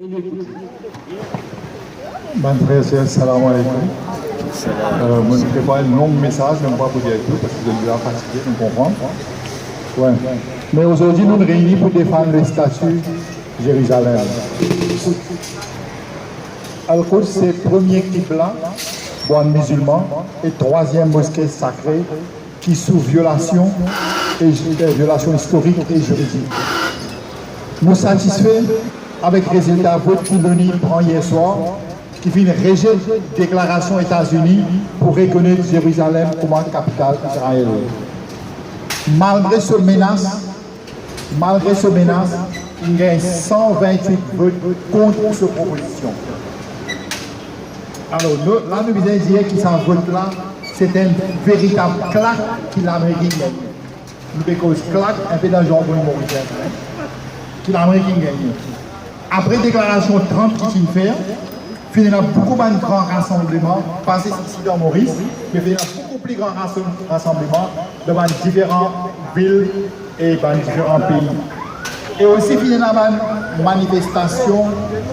Mon frère, c'est salam alaikum. Je ne fais pas un long message, même pas pour dire tout, parce que je suis déjà fatigué, vous comprenez. Ouais. Mais aujourd'hui, nous nous réunissons pour défendre le statut Jérusalem. Al-Quds, c'est le premier qibla pour un musulman et troisième mosquée sacrée qui sous violation historique et juridique. Nous satisfaits avec le résultat vote que l'ONU prend hier soir, qui fait une déclaration États-Unis pour reconnaître Jérusalem comme capitale d'Israël. Malgré ce menace, il y a 128 votes contre cette proposition. Alors là, nous voulons dire que ce vote-là, c'est un véritable claque qu'il l'Amérique gagne. Nous avons claque un peu dans le genre de Mauricien, qu'il l'Amérique gagne. Après déclaration Trump qui fait, il y a beaucoup de grands rassemblements passés ici dans Maurice, mais il y a beaucoup plus grands rassemblements dans différentes villes et dans différents pays. Et aussi, il y a une manifestation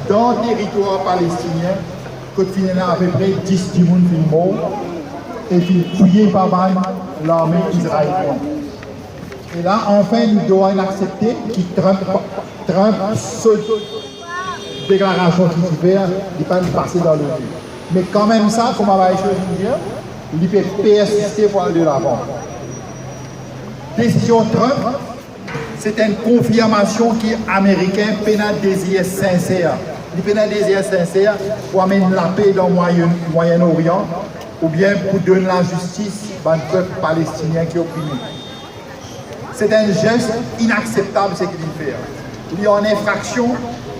dans le territoire palestinien, quand il y a à peu près 10 personnes morts et puis tués par l'armée israélienne. Et là, enfin, nous devons accepter que Trump saute déclaration qui fait, il ne peut pas passer dans le vide. Mais quand même ça, comme on va dire, il peut persister pour aller de l'avant. Décision Trump, c'est une confirmation qui est américain peut un désir sincère. Il peut un désir sincère pour amener la paix dans le Moyen-Orient ou bien pour donner la justice au peuple palestinien qui est opprimé. C'est un geste inacceptable ce qu'il fait. Il y a une infraction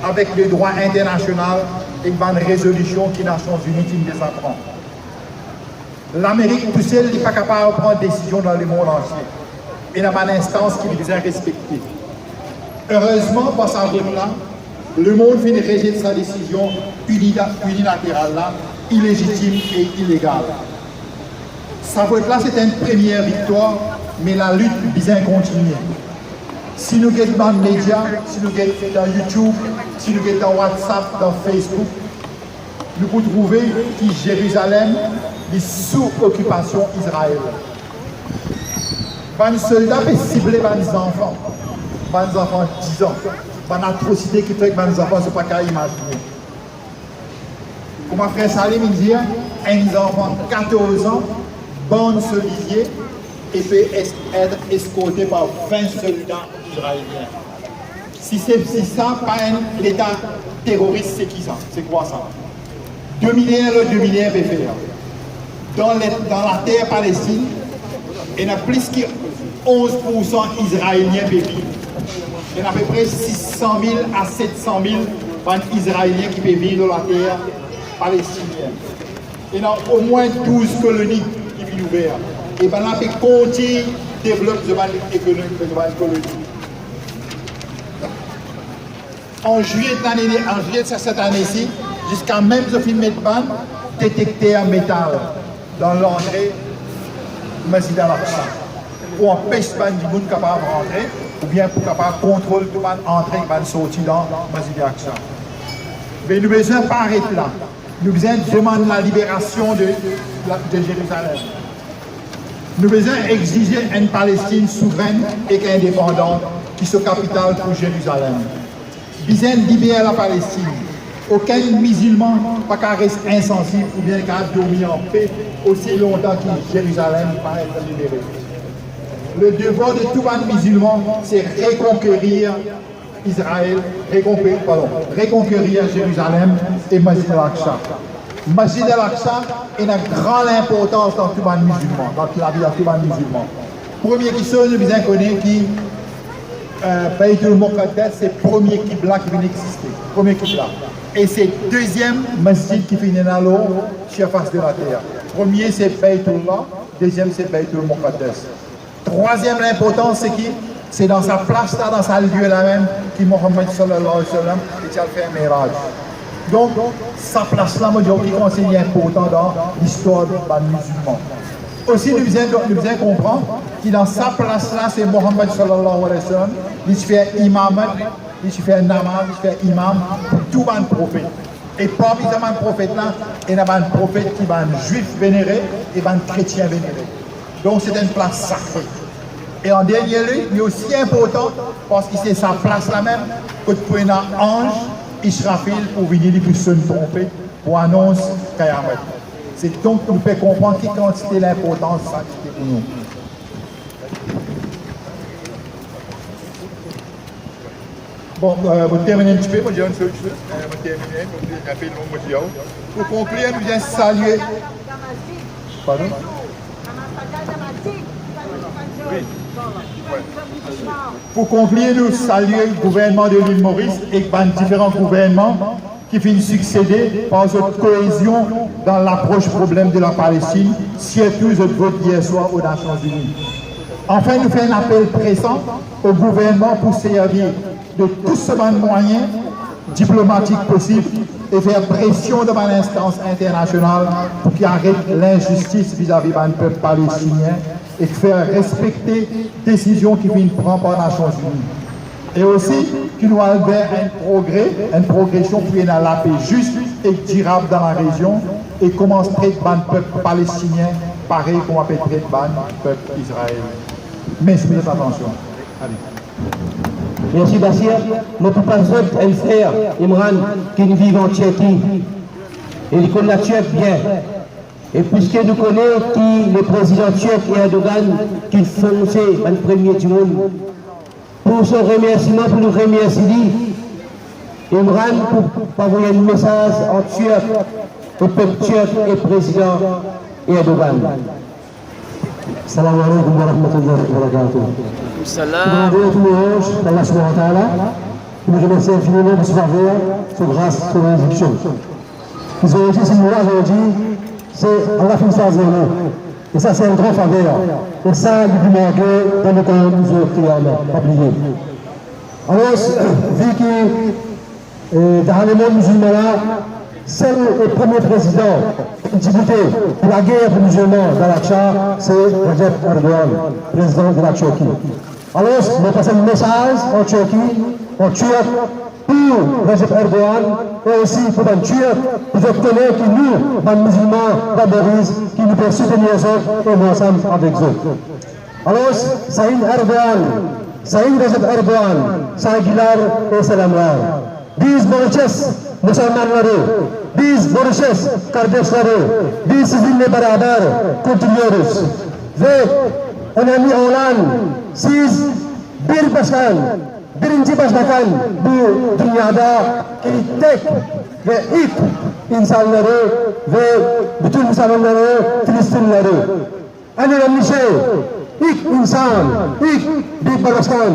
avec le droit international et une résolution qui Nations Unies qui nous apprend. L'Amérique tout seul n'est pas capable de prendre des décisions dans le monde entier. Il n'y a pas d'instance qui les a respectées. Heureusement, par ce vote-là, le monde finit de rejeter sa décision unilatérale, là, illégitime et illégale. Sa vote-là, c'est une première victoire, mais la lutte bien continue. Si nous sommes dans les médias, si nous sommes dans YouTube, si nous sommes dans WhatsApp, dans Facebook, nous pouvons trouver que Jérusalem est sous occupation Israël. Les soldats peuvent cibler les enfants de 10 ans. Les atrocités qui fait que les enfants ne sont pas qu'à imaginer. Comme mon frère Salim me dit, un enfant de 14 ans, bande solisier, et peut être escorté par 20 soldats israéliens. Si c'est ça, pas l'État terroriste, c'est qui ça? C'est quoi ça? 2 milliards peut faire. Dans la terre palestine, il y a plus que 11% Israéliens qui vivent. Il y a à peu près 600 000 à 700 000 Israéliens qui peuvent vivre dans la terre palestinienne. Il y a au moins 12 colonies qui vivent ouvertes. Et bien là, on continue de développer l'économie de la colonie. En juillet de cette année-ci, jusqu'à même ce film de ban détecté un métal dans l'entrée de Masjid al-Aqsa pour empêcher les gens capables de rentrer ou bien pour capable contrôler tout le monde entrer et sortir dans Masjid al-Aqsa. Mais nous besoin pas arrêter là. Nous besoin demander la libération de Jérusalem. Nous devons exiger une Palestine souveraine et indépendante qui soit capitale pour Jérusalem. Nous devons libérer la Palestine. Aucun musulman ne peut rester insensible ou bien dormir en paix aussi longtemps que Jérusalem va être libérée. Le devoir de tout un musulman, c'est reconquérir Israël, reconquérir Jérusalem et Masjid al-Aqsa. Masjid al-Aqsa a une grande importance dans tout le monde musulman, dans la vie de tout le monde musulman. Premier qui sont, nous devons connaître qui Bayt al-Muqaddas, c'est le premier qibla qui vient d'exister. Premier qibla. Et c'est le deuxième masjid qui finit dans l'eau sur la face de la terre. Premier c'est Baytullah, deuxième c'est Bayt al-Muqaddas. Troisième l'importance c'est qui? C'est dans sa place là, dans sa lieu là même, qui Mohammed sallallahu alayhi wa sallam, qui a fait un mirage. Donc, sa place là, moi, je dis que c'est important dans l'histoire des musulmans. Aussi, nous devons comprendre que dans sa place là, c'est Mohammed sallallahu alayhi wa sallam, il fait imam, il fait un namaz, il fait imam pour tout le prophète. Et parmi ces prophètes-là, il y a un prophète qui va un juif vénéré et un chrétien vénéré. Donc c'est une place sacrée. Et en dernier lieu, il est aussi important parce que c'est sa place là même que tu peux un ange Israfil pour venir pour se tromper pour annoncer Kayamet. C'est donc que nous pouvons comprendre qui quantité l'importance de ça pour nous. Bon, vous terminez un petit peu, moi j'ai une seule chose. Vous terminez, vous avez fait le mot. Pour conclure, nous allons saluer. Pardon? Pour conclure, nous saluons le gouvernement de l'île Maurice et différents gouvernements qui viennent succéder par cette cohésion dans l'approche problème de la Palestine, surtout ce vote hier soir aux Nations Unies. Enfin, nous faisons un appel pressant au gouvernement pour servir de tous ces moyens diplomatiques possibles et faire pression devant l'instance internationale pour qu'il arrête l'injustice vis-à-vis du peuple palestinien et faire respecter les décisions qui viennent prendre par les Nations Unies. Et aussi qu'il doit avoir une progression pour y la paix juste et durable dans la région et commence à traiter le peuple palestinien pareil qu'on appelle traiter le peuple israélien. Merci de votre attention. Allez. Merci Bassir. Notre pasteur et le frère Imran qui vit en Tchéquie. Et il connaît la Turquie bien. Et puisque nous connaissons qui le président turc et Erdogan qui foncé le premier du monde, pour ce remerciement, pour nous remercier, Imran pour envoyer un message en turc au peuple turc et président Erdogan. Salam alaikum wa rahmatullahi wa barakatuh. Salam. Nous tout louange d'Allah subhanahu wa ta'ala. Nous remercions infiniment de ce faveur, de grâce, de bénédiction. Ils ont dit, c'est nous aujourd'hui, c'est Allah fait ça zéro. Et ça, c'est un grand faveur. Et ça, nous voulons dans le temps nous autres, pas oublier. Alors, vu que dans le monde musulman là, c'est le premier président député pour la guerre des musulmans dans la Tchad, c'est Recep Erdogan, président de la Turquie. Alors, nous passons un message en Turquie, en turc, pour Recep Erdogan et aussi pour les Turcs, pour obtenir que nous, les musulmans d'Aboris, qui nous peuvent soutenir les autres et nous ensemble avec eux. Alors, Saïd Erdogan, Saïd Recep Erdogan, Saygılar ve selamlar. Biz Mauritius Müslümanları, biz Mauritius kardeşleri, biz sizinle beraber kurtuluyoruz. Ve önemli olan siz bir başkan, birinci başbakan bu dünyada tek ve ilk insanları ve bütün Müslümanları, Filistinlileri. En önemli şey, ilk insan, ilk bir başkan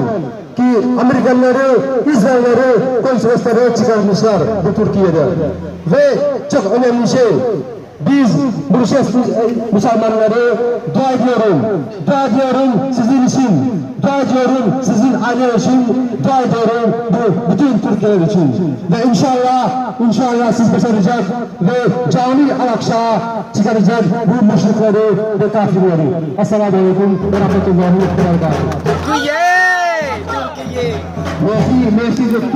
ki Amerikalıları, İsrailleri, konsolosları çıkarmışlar bu Türkiye'de. Ve çok önemli şey, biz Mauritius Müslümanları dua ediyorum sizin için, dua ediyorum sizin aile için, dua ediyorum bu bütün Türkler için. Ve inşallah siz başaracak ve cami al-Aksa çıkaracak bu müşrikleri ve kafirleri. Esselamu Aleyküm ve Rahmetullahi ve Berekatuhu. Türkiye! Türkiye! Merci de tout.